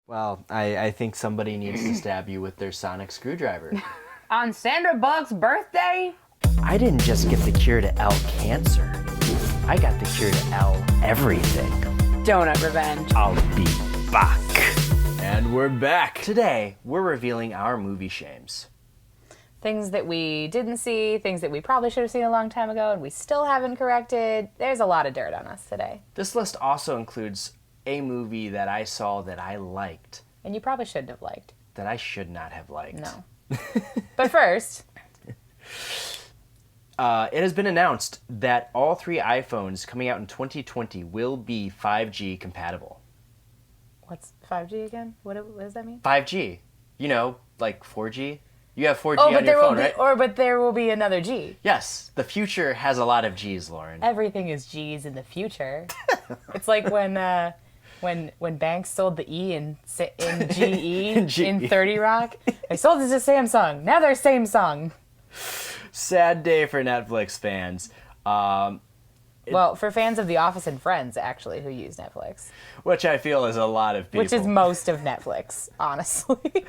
Well, I think somebody needs to stab you with their sonic screwdriver. On Sandra Bullock's birthday? I didn't just get the cure to L cancer. I got the cure to L everything. Doughnut revenge. I'll be back. And we're back. Today, we're revealing our movie shames. Things that we didn't see, things that we probably should have seen a long time ago and we still haven't corrected. There's a lot of dirt on us today. This list also includes a movie that I saw that I liked. And you probably shouldn't have liked. That I should not have liked. No. But first... it has been announced that all three iPhones coming out in 2020 will be 5G compatible. What's 5G again? What does that mean? 5G. You know, like 4G. You have 4G on your phone, right? But there will be another G. Yes. The future has a lot of G's, Lauren. Everything is G's in the future. It's like when Banks sold the E in GE in 30 Rock. They sold it to Samsung. Now they're Samsung. Sad day for Netflix fans. Well, for fans of The Office and Friends, actually, who use Netflix. Which I feel is a lot of people. Which is most of Netflix, honestly.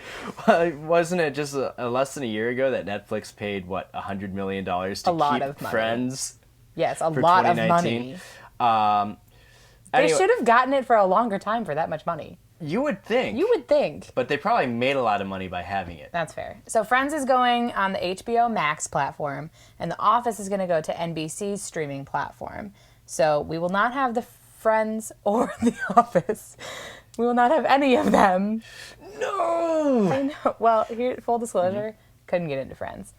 Well, wasn't it just less than a year ago that Netflix paid, what, $100 million to keep Friends? Yes, a lot of money. They should have gotten it for a longer time for that much money. You would think. You would think. But they probably made a lot of money by having it. That's fair. So Friends is going on the HBO Max platform, and The Office is going to go to NBC's streaming platform. So we will not have the Friends or The Office. We will not have any of them. No! I know. Well, here, full disclosure, couldn't get into Friends.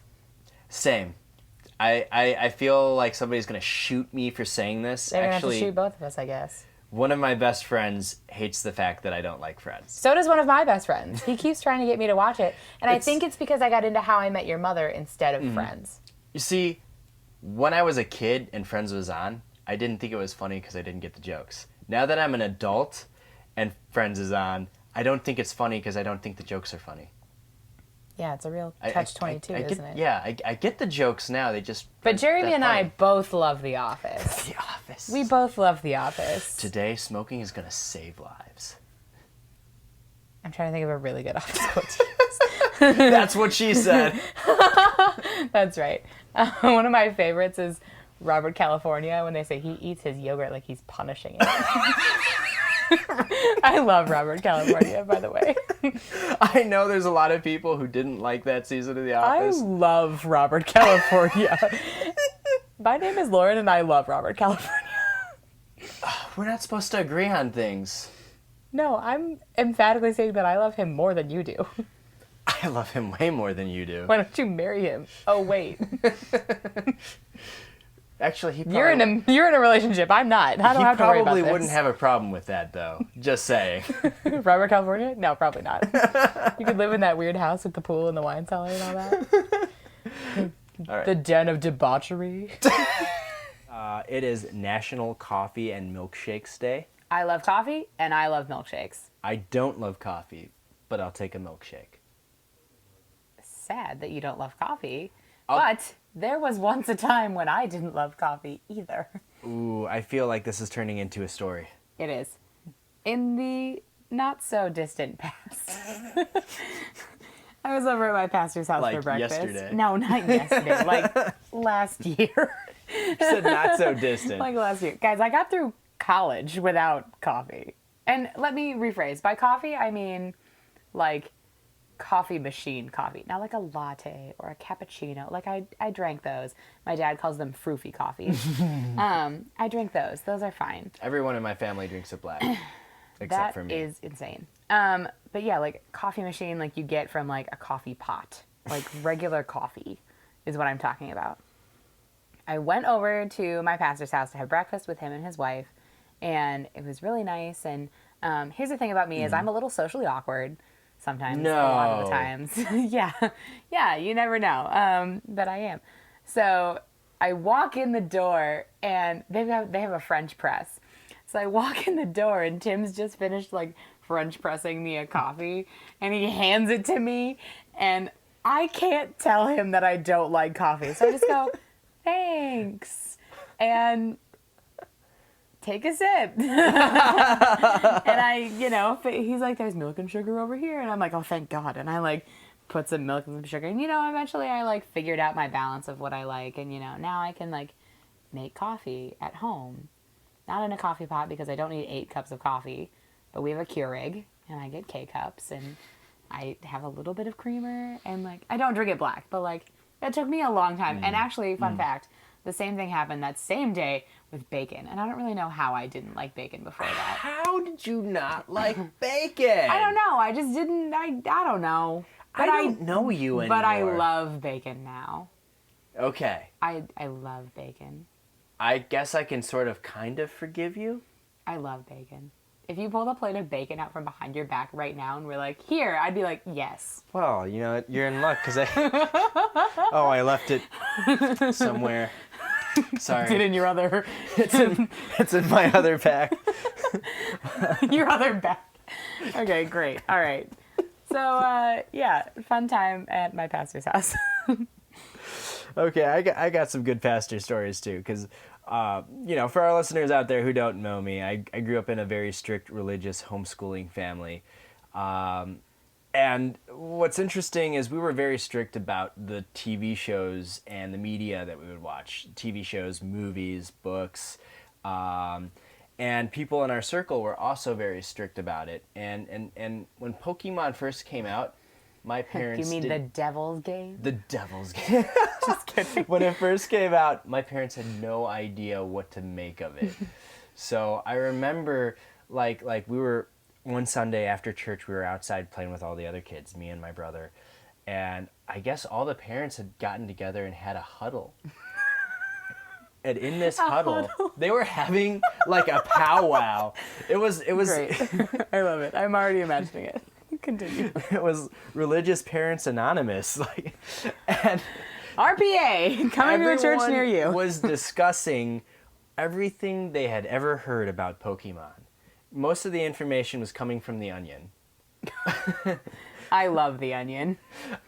Same. I feel like somebody's going to shoot me for saying this. They're going to have to shoot both of us, I guess. One of my best friends hates the fact that I don't like Friends. So does one of my best friends. He keeps trying to get me to watch it. And I think it's because I got into How I Met Your Mother instead of Friends. You see, when I was a kid and Friends was on, I didn't think it was funny because I didn't get the jokes. Now that I'm an adult and Friends is on, I don't think it's funny because I don't think the jokes are funny. Yeah, it's a real catch-22, isn't it? Yeah, I get the jokes now. They just... But Jeremy and I both love The Office. The Office. We both love The Office. Today, smoking is going to save lives. I'm trying to think of a really good Office quote to use. That's what she said. That's right. One of my favorites is Robert California when they say he eats his yogurt like he's punishing it. I love Robert California, by the way. I know there's a lot of people who didn't like that season of The Office. I love Robert California. My name is Lauren, and I love Robert California. We're not supposed to agree on things. No, I'm emphatically saying that I love him more than you do. I love him way more than you do. Why don't you marry him? Oh, wait. Actually, he probably... You're in a relationship. I'm not. I don't have to worry about this. He probably wouldn't have a problem with that, though. Just saying. Robert California? No, probably not. You could live in that weird house with the pool and the wine cellar and all that. All right. The den of debauchery. It is National Coffee and Milkshakes Day. I love coffee, and I love milkshakes. I don't love coffee, but I'll take a milkshake. Sad that you don't love coffee, but... There was once a time when I didn't love coffee either. Ooh, I feel like this is turning into a story. It is. In the not-so-distant past. I was over at my pastor's house for breakfast. Yesterday? No, not yesterday. Like last year. You said not so distant. Like last year. Guys, I got through college without coffee. And let me rephrase. By coffee, I mean like... coffee machine coffee, not like a latte or a cappuccino. Like I drank those. My dad calls them froofy coffee. I drink those. Those are fine. Everyone in my family drinks it black, except for me. That is insane. But yeah, like coffee machine, like you get from like a coffee pot, like regular coffee is what I'm talking about. I went over to my pastor's house to have breakfast with him and his wife, and it was really nice. And here's the thing about me is I'm a little socially awkward. Sometimes, a lot of the times. Yeah, you never know. But I am. So I walk in the door, and they have a French press. So I walk in the door, and Tim's just finished, like, French pressing me a coffee, and he hands it to me, and I can't tell him that I don't like coffee. So I just go, thanks. And take a sip. And I, he's like, there's milk and sugar over here. And I'm like, oh, thank God. And I like put some milk and some sugar. And, eventually I like figured out my balance of what I like. And, now I can like make coffee at home. Not in a coffee pot because I don't need 8 cups of coffee. But we have a Keurig and I get K-cups. And I have a little bit of creamer. And like, I don't drink it black. But like, it took me a long time. And actually, fun fact, the same thing happened that same day with bacon. And I don't really know how I didn't like bacon before that. How did you not like bacon? I don't know. I just didn't. I don't know. But I don't know you anymore. But I love bacon now. Okay. I love bacon. I guess I can sort of kind of forgive you. I love bacon. If you pulled a plate of bacon out from behind your back right now and were like, here, I'd be like, yes. Well, you're in luck because I left it somewhere. Sorry. It's in your other... It's in my other pack. Your other back. Okay, great. All right. So, fun time at my pastor's house. Okay, I got some good pastor stories too, because, for our listeners out there who don't know me, I grew up in a very strict religious homeschooling family. And what's interesting is we were very strict about the TV shows and the media that we would watch. TV shows, movies, books. And people in our circle were also very strict about it. And when Pokemon first came out, my parents... You mean the Devil's Game? The Devil's Game. Just kidding. When it first came out, my parents had no idea what to make of it. So I remember, like we were... One Sunday after church, we were outside playing with all the other kids, me and my brother. And I guess all the parents had gotten together and had a huddle. And in this huddle, they were having like a powwow. It was Great. I love it. I'm already imagining it. Continue. It was Religious Parents Anonymous, and RPA coming to a church near you. Was discussing everything they had ever heard about Pokemon. Most of the information was coming from The Onion. I love The Onion.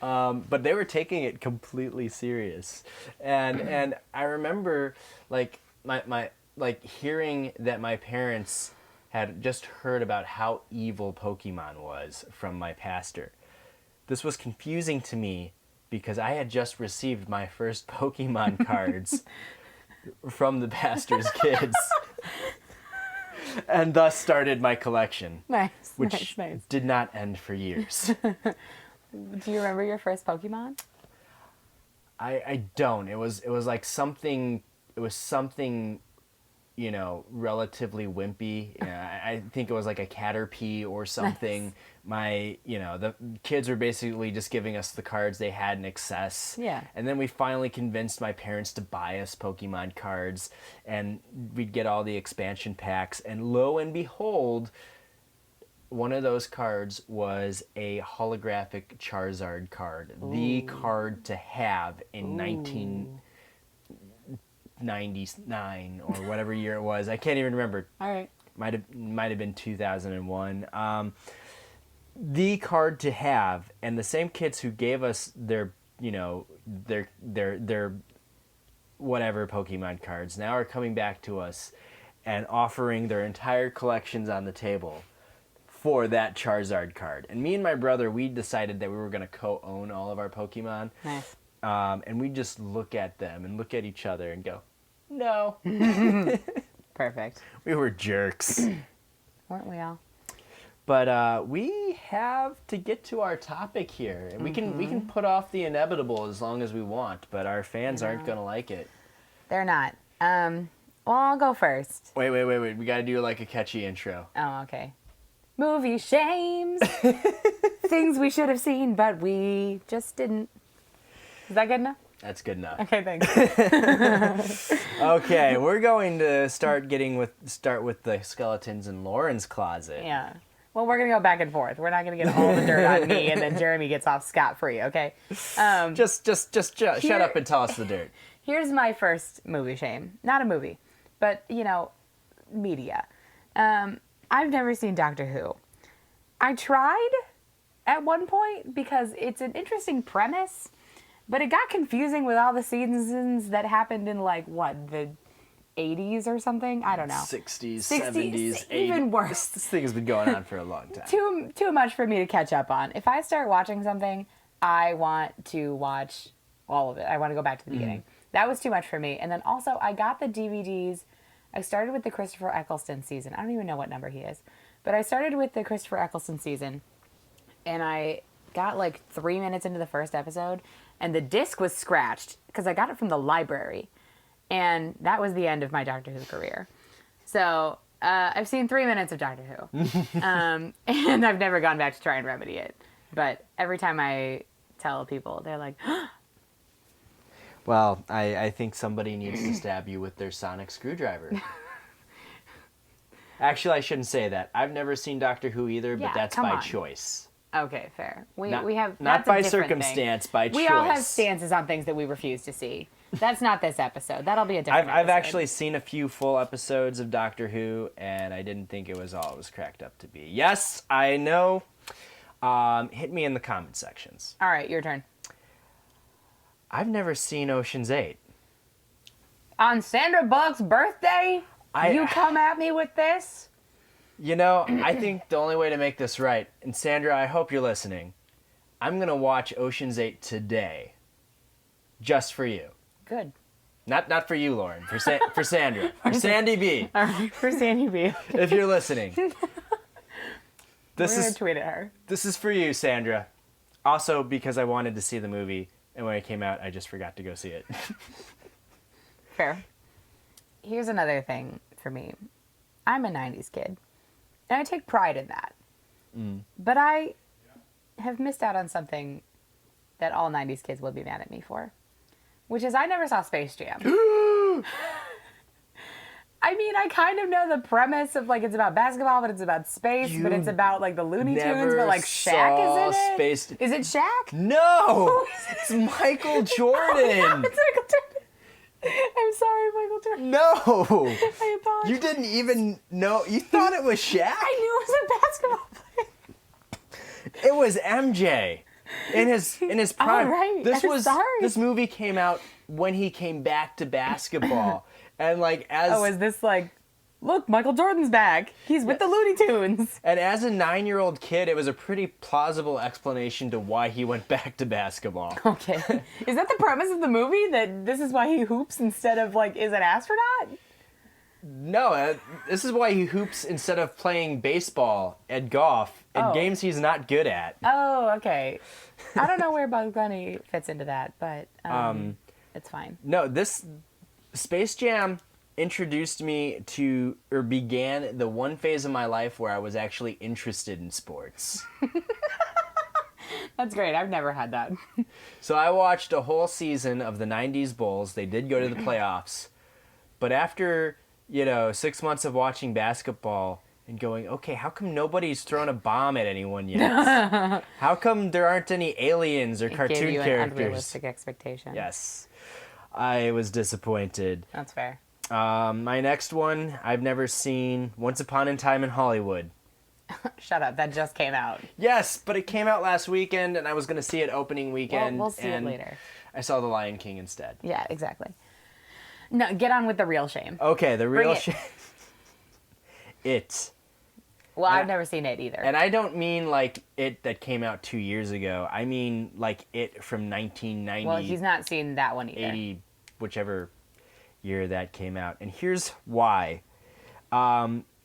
But they were taking it completely serious. And I remember my hearing that my parents had just heard about how evil Pokemon was from my pastor. This was confusing to me because I had just received my first Pokemon cards from the pastor's kids. And thus started my collection. Nice, which nice. did not end for years. Do you remember your first Pokemon? I don't. It was like something. It was something, relatively wimpy. I think it was like a Caterpie or something. Nice. The kids were basically just giving us the cards they had in excess. Yeah. And then we finally convinced my parents to buy us Pokemon cards, and we'd get all the expansion packs. And lo and behold, one of those cards was a holographic Charizard card. Ooh. The card to have in 1999 or whatever year it was. I can't even remember. All right. Might have been 2001. The card to have, and the same kids who gave us their whatever Pokemon cards now are coming back to us and offering their entire collections on the table for that Charizard card. And me and my brother, we decided that we were going to co-own all of our Pokemon. Nice. And we just look at them and look at each other and go, no. Perfect. We were jerks. Weren't we all? But we have to get to our topic here. And we can put off the inevitable as long as we want, but our fans aren't going to like it. They're not. Well, I'll go first. Wait. We got to do like a catchy intro. Oh, okay. Movie shames. Things we should have seen, but we just didn't. Is that good enough? That's good enough. Okay, thanks. Okay, we're going to start with the skeletons in Lauren's closet. Yeah. Well, we're going to go back and forth. We're not going to get all the dirt on me, and then Jeremy gets off scot-free, okay? Just shut up and tell us the dirt. Here's my first movie shame. Not a movie, but, media. I've never seen Doctor Who. I tried at one point because it's an interesting premise, but it got confusing with all the seasons that happened in, the 80s or something. I don't know. 60s, 60s, 70s, even 80s. worse. This thing has been going on for a long time. Too much for me to catch up on. If I start watching something, I want to watch all of it. I want to go back to the beginning. That was too much for me. And then also, I got the DVDs. I started with the Christopher Eccleston season. I don't even know what number he is. But I started with the Christopher Eccleston season. And I got like 3 minutes into the first episode. And the disc was scratched because I got it from the library. And that was the end of my Doctor Who career. So I've seen 3 minutes of Doctor Who. And I've never gone back to try and remedy it. But every time I tell people, they're like, Well, I think somebody needs to stab you with their sonic screwdriver. Actually, I shouldn't say that. I've never seen Doctor Who either, but Yeah, that's come by on. choice. okay, fair. We Not, have not that's a by different circumstance, thing. by choice. We all have stances on things that we refuse to see. That's not this episode. That'll be a different I've episode. actually seen a few full episodes of Doctor Who, and I didn't think it was all it was cracked up to be. Yes, I know. Hit me in the comment sections. All right, your turn. I've never seen Ocean's 8. On Sandra Bullock's birthday, I- you come at me with this? You know, I think the only way to make this right, and Sandra, I hope you're listening, I'm going to watch Ocean's 8 today. Just for you. Good. Not for you, Lauren. For Sandra. For Sandy B. All right, for Sandy B. If you're listening. We're This going is to tweet at her. this is for you, Sandra. Also because I wanted to see the movie, and when it came out, I just forgot to go see it. Fair. Here's another thing for me. I'm a 90s kid, and I take pride in that. But I have missed out on something that all 90s kids will be mad at me for, which is I never saw Space Jam. I mean, I kind of know the premise of, like, it's about basketball, but it's about space, but it's about, like, the Looney Tunes, never but, like, Shaq saw is in it? Space- Is it Shaq? No! It's Michael Jordan! It's Michael Jordan. I'm sorry, Michael Jordan. No! I apologize. You didn't even know. You thought it was Shaq? I knew it was a basketball player. It was MJ. In his prime. right. I'm sorry. This movie came out when he came back to basketball. And like Oh, is this like, look, Michael Jordan's back. He's with the Looney Tunes. and as a 9-year-old kid, it was a pretty plausible explanation to why he went back to basketball. Okay. Is that the premise of the movie? That this is why he hoops instead of, like, is an astronaut? No, this is why he hoops instead of playing baseball and golf in Oh. games he's not good at. Oh, okay. I don't know where Bugs Bunny fits into that, but it's fine. No, this Space Jam introduced me to, or began the one phase of my life where I was actually interested in sports. That's great. I've never had that. So I watched a whole season of the 90s Bulls. They did go to the playoffs. But after, 6 months of watching basketball and going, okay, how come nobody's thrown a bomb at anyone yet? How come there aren't any aliens or It cartoon gave you an characters? unrealistic expectation. Yes. I was disappointed. That's fair. My next one, I've never seen Once Upon a Time in Hollywood. Shut up. That just came out. Yes, but it came out last weekend, and I was going to see it opening weekend. We'll see it and later. I saw The Lion King instead. Yeah, exactly. No, get on with the real shame. Okay, the real it. shit. It. Well, And I've never seen it either. And I don't mean like it that came out 2 years ago. I mean like it from 1990, Well, he's not seen that one either. 80, whichever year that came out. And here's why.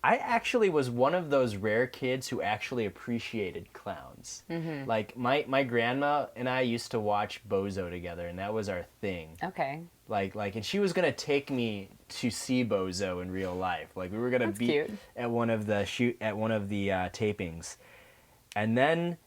I actually was one of those rare kids who actually appreciated clowns. Mm-hmm. Like my grandma and I used to watch Bozo together, and that was our thing. Okay. And she was gonna take me to see Bozo in real life. Like we were gonna That's be cute. at one of the tapings, and then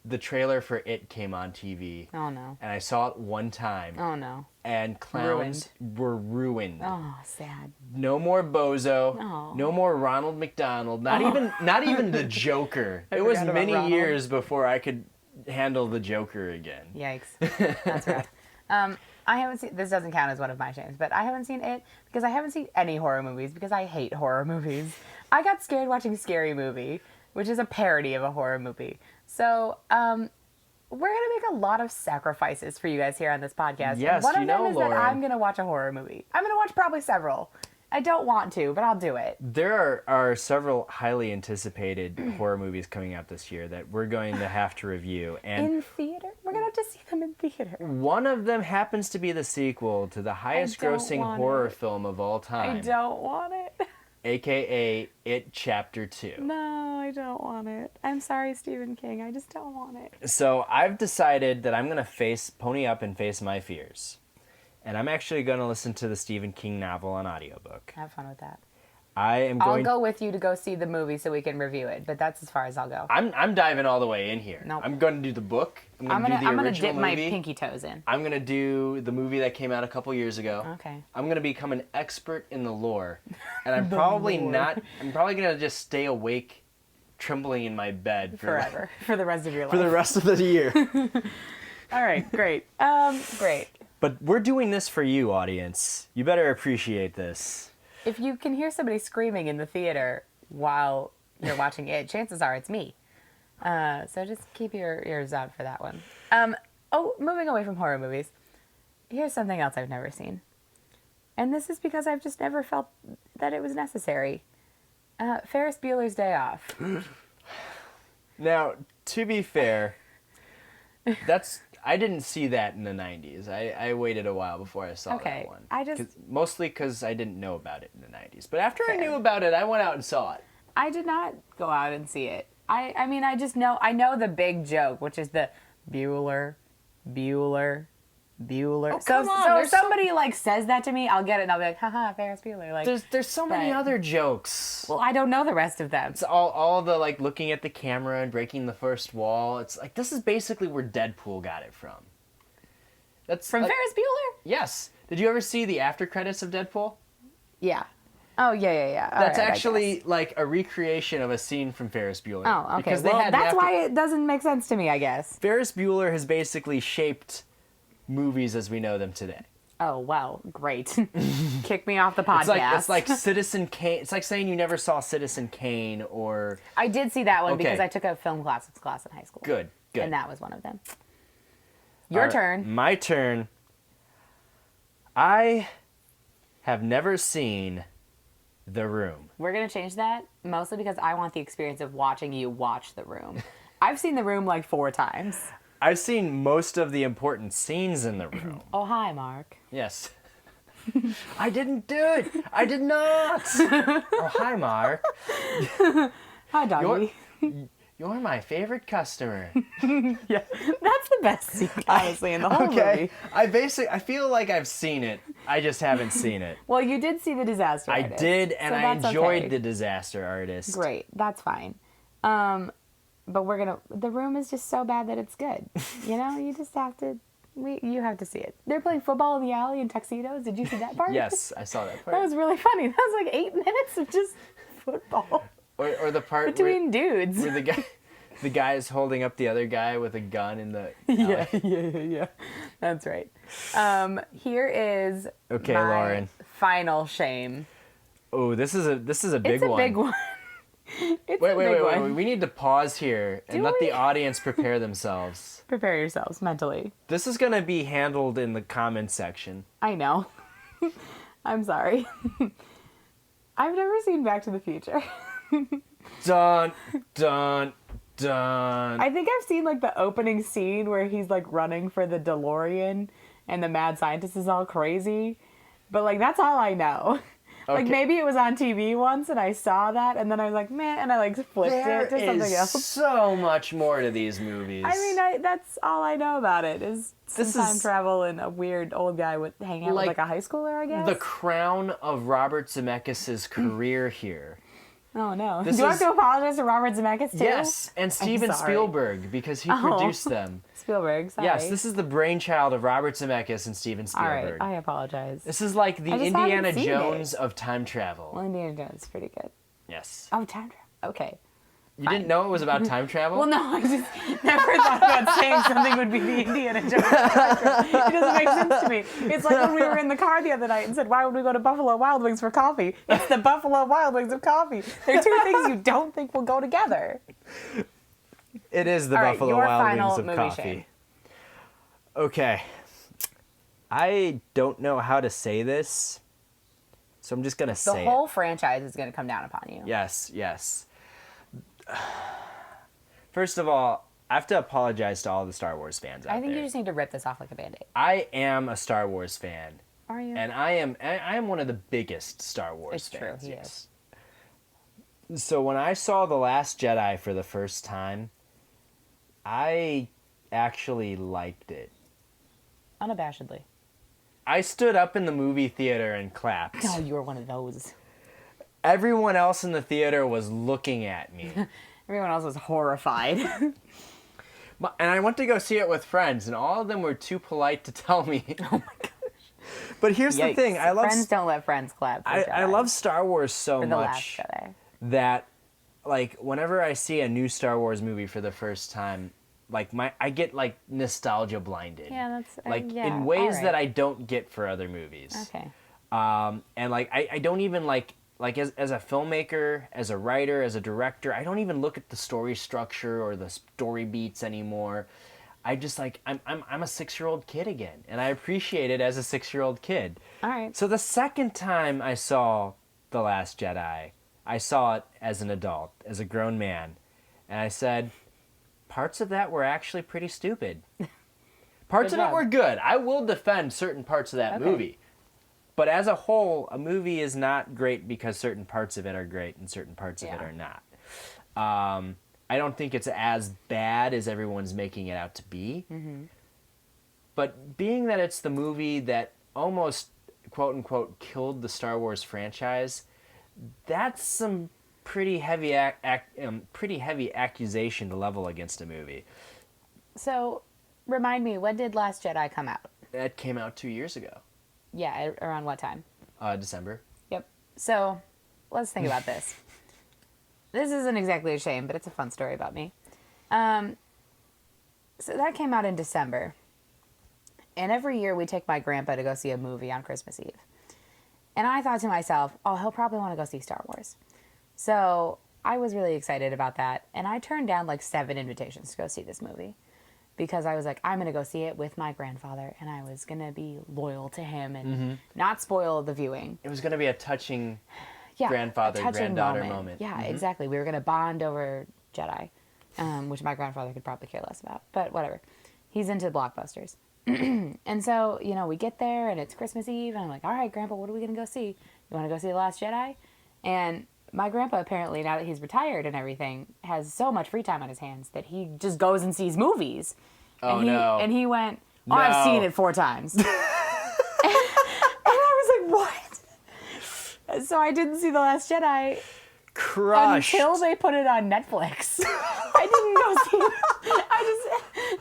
the trailer for It came on TV, Oh, no. and I saw it one time, Oh, no. and clowns were ruined. Oh, sad. No more Bozo. No. No more Ronald McDonald. Not even the Joker. I It was forgot about many Ronald. years before I could handle the Joker again. Yikes. That's rough. I haven't seen, this doesn't count as one of my shames, but I haven't seen it because I haven't seen any horror movies because I hate horror movies. I got scared watching Scary Movie, which is a parody of a horror movie. So, we're going to make a lot of sacrifices for you guys here on this podcast. Yes, and one of you them know, is Lauren. that I'm going to watch a horror movie. I'm going to watch probably several. I don't want to, but I'll do it. There are several highly anticipated horror movies coming out this year that we're going to have to review. And In theater? We're going to have to see them in theater. one of them happens to be the sequel to the highest don't grossing want horror it. film of all time. I don't want it. AKA It Chapter 2. No, I don't want it. I'm sorry, Stephen King. I just don't want it. So I've decided that I'm going to pony up and face my fears. And I'm actually going to listen to the Stephen King novel on audiobook. Have fun with that. I'll go with you to go see the movie so we can review it, but that's as far as I'll go. I'm diving all the way in here. Nope. I'm going to do the book. I'm going to do the I'm gonna original dip movie. my pinky toes in. I'm going to do the movie that came out a couple years ago. Okay. I'm going to become an expert in the lore. And I'm probably lore. I'm probably going to just stay awake trembling in my bed Forever. For the rest of your life. for the rest of the year. All right, great. Great. But we're doing this for you, audience. You better appreciate this. If you can hear somebody screaming in the theater while you're watching it, chances are it's me. So just keep your ears out for that one. Moving away from horror movies, here's something else I've never seen. And this is because I've just never felt that it was necessary. Ferris Bueller's Day Off. Now, to be fair, I didn't see that in the 90s. I waited a while before I saw that one. Mostly because I didn't know about it in the 90s. But after I knew about it, I went out and saw it. I did not go out and see it. I mean, I know the big joke, which is the Bueller. Oh, so come on, so if somebody like says that to me, I'll get it and I'll be like, haha, Ferris Bueller. Like, There's so many other jokes. well, I don't know the rest of them. It's all the like looking at the camera and breaking the first wall. It's like this is basically where Deadpool got it from. That's From Ferris Bueller? Yes. Did you ever see the after credits of Deadpool? Yeah. Oh, yeah. All That's right, I actually guess. like a recreation of a scene from Ferris Bueller. Oh, okay. Because they Well, had that's why it doesn't make sense to me, I guess. Ferris Bueller has basically shaped movies as we know them today. Oh, well, great. Kick me off the podcast. It's like Citizen Kane. It's like saying you never saw Citizen Kane or... I did see that one Okay. because I took a film class in high school. Good. And that was one of them. Your turn. My turn. I have never seen The Room. We're going to change that mostly because I want the experience of watching you watch The Room. I've seen The Room like 4 times. I've seen most of the important scenes in The Room. Oh, hi, Mark. Yes. I didn't do it. I did not. Oh, hi, Mark. Hi, doggy. You're my favorite customer. Yeah, that's the best scene, honestly, in the whole movie. I feel like I've seen it. I just haven't seen it. Well, you did see The Disaster I Artist. did, and so I that's enjoyed okay. The Disaster Artist. Great, that's fine. But The Room is just so bad that it's good. You know, you just have to. You have to see it. They're playing football in the alley in tuxedos. Did you see that part? Yes, I saw that part. That was really funny. That was like 8 minutes of just football Or the part between dudes. where the guy is holding up the other guy with a gun in the alley. Yeah. That's right. Here is Okay, my Lauren. final shame. Oh, this is a big It's a one. big one. It's Wait, a big one. We need to pause here and Do let we? the audience prepare themselves. Prepare yourselves mentally. This is going to be handled in the comments section. I know. I'm sorry. I've never seen Back to the Future. Dun, dun, dun. I think I've seen like the opening scene where he's like running for the DeLorean and the mad scientist is all crazy. But like that's all I know. Like Okay. maybe it was on TV once and I saw that and then I was like, man, and I like flipped it to something There else. is so much more to these movies. I mean, that's all I know about it is some This time is- travel and a weird old guy with hanging out with Like, like a high schooler, I guess. the crown of Robert Zemeckis' career here. Oh no! This Do I have is- to apologize to Robert Zemeckis too? Yes, and Steven sorry. Spielberg because he Oh. produced them. Spielberg. Sorry. Yes, this is the brainchild of Robert Zemeckis and Steven All right, Spielberg. I apologize. This is like the I just Indiana haven't seen Jones of time travel. Well, Indiana Jones is pretty good. Yes. Oh, time travel. Okay. You didn't know it was about time travel? Well, no, I just never thought about saying something would be the Indiana Jones. It doesn't make sense to me. It's like when we were in the car the other night and said, why would we go to Buffalo Wild Wings for coffee? It's the Buffalo Wild Wings of coffee. They're two things you don't think will go together. It is the All right, Buffalo your Wild final Wings of movie coffee. shame. Okay. I don't know how to say this, So I'm just going to The say whole franchise is going to come down upon you. Yes, yes. First of all, I have to apologize to all the Star Wars fans out there. I think you just need to rip this off like a Band-Aid. I am a Star Wars fan. Are you? And I am one of the biggest Star Wars It's true, fans. he Yes. So when I saw The Last Jedi for the first time, I actually liked it. Unabashedly. I stood up in the movie theater and clapped. No, you were one of those. Everyone else in the theater was looking at me. Everyone else was horrified. And I went to go see it with friends, and all of them were too polite to tell me. Oh my gosh. But here's the thing. Friends don't let friends clap for I Jedi. love Star Wars so For The Last much Jedi. that, like, whenever I see a new Star Wars movie for the first time, like, I get, like, nostalgia blinded. Yeah, that's... Like, yeah, in ways all right. that I don't get for other movies. Okay. And, like, I don't even, like as a filmmaker, as a writer, as a director, I don't even look at the story structure or the story beats anymore. I just, like, I'm a 6-year-old kid again, and I appreciate it as a 6-year-old kid. All right. So the second time I saw The Last Jedi, I saw it as an adult, as a grown man, and I said, parts of that were actually pretty stupid. Parts Good of it job. were good. I will defend certain parts of that Okay. movie. But as a whole, a movie is not great because certain parts of it are great and certain parts of it Yeah. are not. I don't think it's as bad as everyone's making it out to be. Mm-hmm. But being that it's the movie that almost, quote unquote, killed the Star Wars franchise, that's some pretty heavy accusation to level against a movie. So, remind me, when did Last Jedi come out? That came out 2 years ago, Yeah, around what time? December. Yep. So, let's think about this. This isn't exactly a shame, but it's a fun story about me. So that came out in December. And every year we take my grandpa to go see a movie on Christmas Eve. And I thought to myself, oh, he'll probably want to go see Star Wars. So I was really excited about that. And I turned down like 7 invitations to go see this movie. Because I was like, I'm going to go see it with my grandfather. And I was going to be loyal to him and not spoil the viewing. It was going to be a touching Yeah, grandfather, a touching granddaughter moment. Yeah, exactly. We were going to bond over Jedi, which my grandfather could probably care less about. But whatever. He's into blockbusters. And so, you know, we get there and it's Christmas Eve. And I'm like, all right, Grandpa, what are we going to go see? You want to go see The Last Jedi? And my grandpa, apparently, now that he's retired and everything, has so much free time on his hands that he just goes and sees movies. Oh, no. And he went, oh, I've No. seen it 4 times. And I was like, what? So I didn't see The Last Jedi Crushed. until they put it on Netflix. I didn't go see it.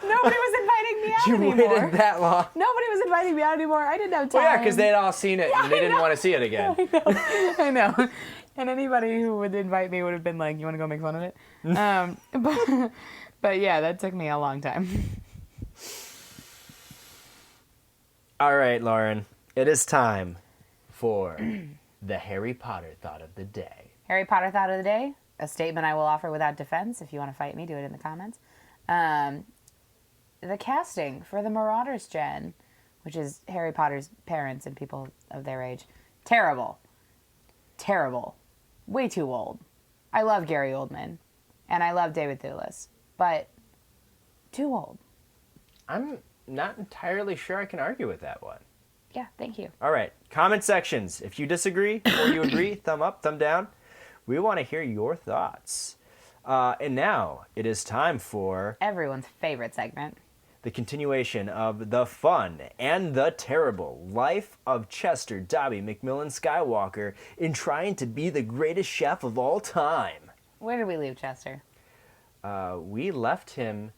Nobody was inviting me out You anymore. waited that long. Nobody was inviting me out anymore. I didn't have time. Well, yeah, because they'd all seen it and they didn't want to see it again. I know. And anybody who would invite me would have been like, you want to go make fun of it? But yeah, that took me a long time. All right, Lauren. It is time for the Harry Potter thought of the day. Harry Potter thought of the day, a statement I will offer without defense. If you want to fight me, do it in the comments. The casting for the Marauders gen, which is Harry Potter's parents and people of their age, terrible. Terrible. Way too old. I love Gary Oldman, and I love David Thewlis, but too old. I'm not entirely sure I can argue with that one. Yeah, thank you. All right, comment sections. If you disagree or you agree, thumb up, thumb down. We want to hear your thoughts. And now it is time for Everyone's favorite segment. the continuation of the fun and the terrible life of Chester Dobby McMillan Skywalker in trying to be the greatest chef of all time. Where did we leave Chester? We left him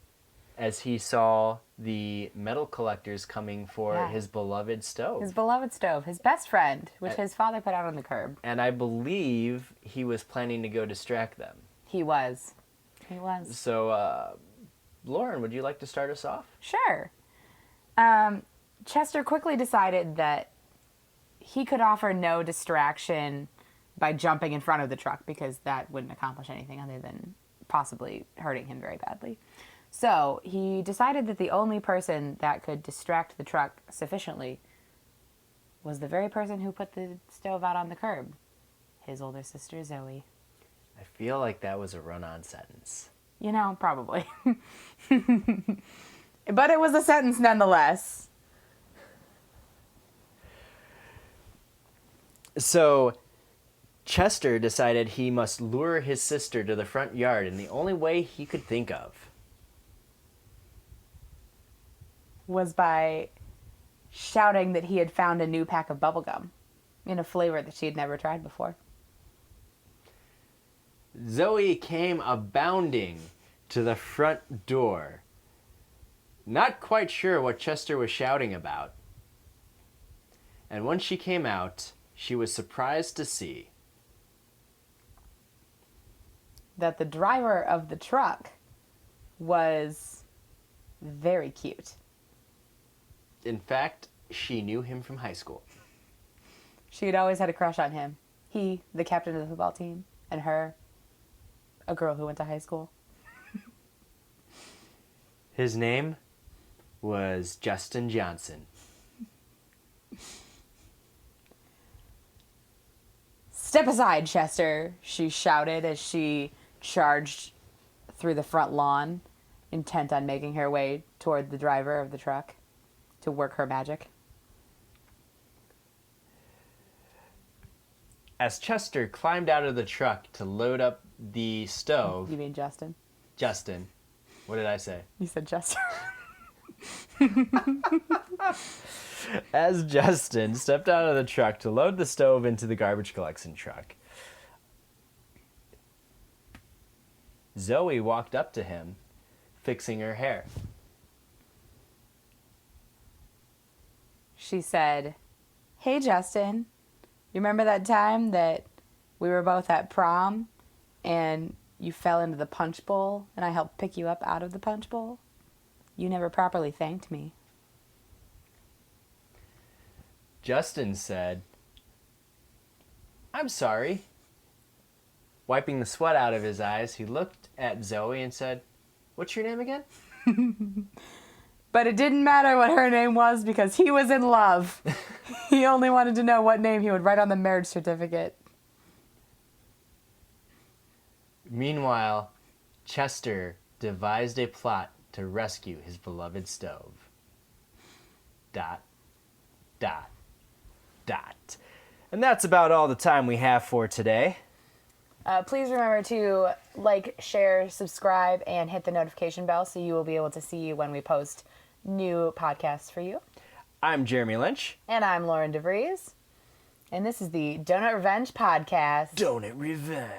as he saw the metal collectors coming for Yeah. his beloved stove. His beloved stove, his best friend, which his father put out on the curb. And I believe he was planning to go distract them. He was. He was. So, Lauren, would you like to start us off? Sure. Chester quickly decided that he could offer no distraction by jumping in front of the truck because that wouldn't accomplish anything other than possibly hurting him very badly. So he decided that the only person that could distract the truck sufficiently was the very person who put the stove out on the curb, his older sister Zoe. I feel like that was a run-on sentence. You know, probably. But it was a sentence nonetheless. So Chester decided he must lure his sister to the front yard in the only way he could think of. Was by shouting that he had found a new pack of bubblegum in a flavor that she had never tried before. Zoe came abounding to the front door, not quite sure what Chester was shouting about. And when she came out, she was surprised to see that the driver of the truck was very cute. In fact, she knew him from high school. She had always had a crush on him. He, the captain of the football team, and her, a girl who went to high school. His name was Justin Johnson. "Step aside, Chester," she shouted as she charged through the front lawn, intent on making her way toward the driver of the truck to work her magic. As Chester climbed out of the truck to load up the stove... You mean Justin? Justin. What did I say? You said Chester. As Justin stepped out of the truck to load the stove into the garbage collection truck, Zoe walked up to him, fixing her hair. She said, "Hey, Justin, you remember that time that we were both at prom and you fell into the punch bowl and I helped pick you up out of the punch bowl? You never properly thanked me." Justin said, "I'm sorry." Wiping the sweat out of his eyes, he looked at Zoe and said, "What's your name again?" But it didn't matter what her name was because he was in love. He only wanted to know what name he would write on the marriage certificate. Meanwhile, Chester devised a plot to rescue his beloved stove. ... And that's about all the time we have for today. Please remember to like, share, subscribe, and hit the notification bell so you will be able to see when we post new podcasts for you. I'm Jeremy Lynch. And I'm Lauren DeVries. And this is the Doughnut Revenge Podcast. Doughnut Revenge.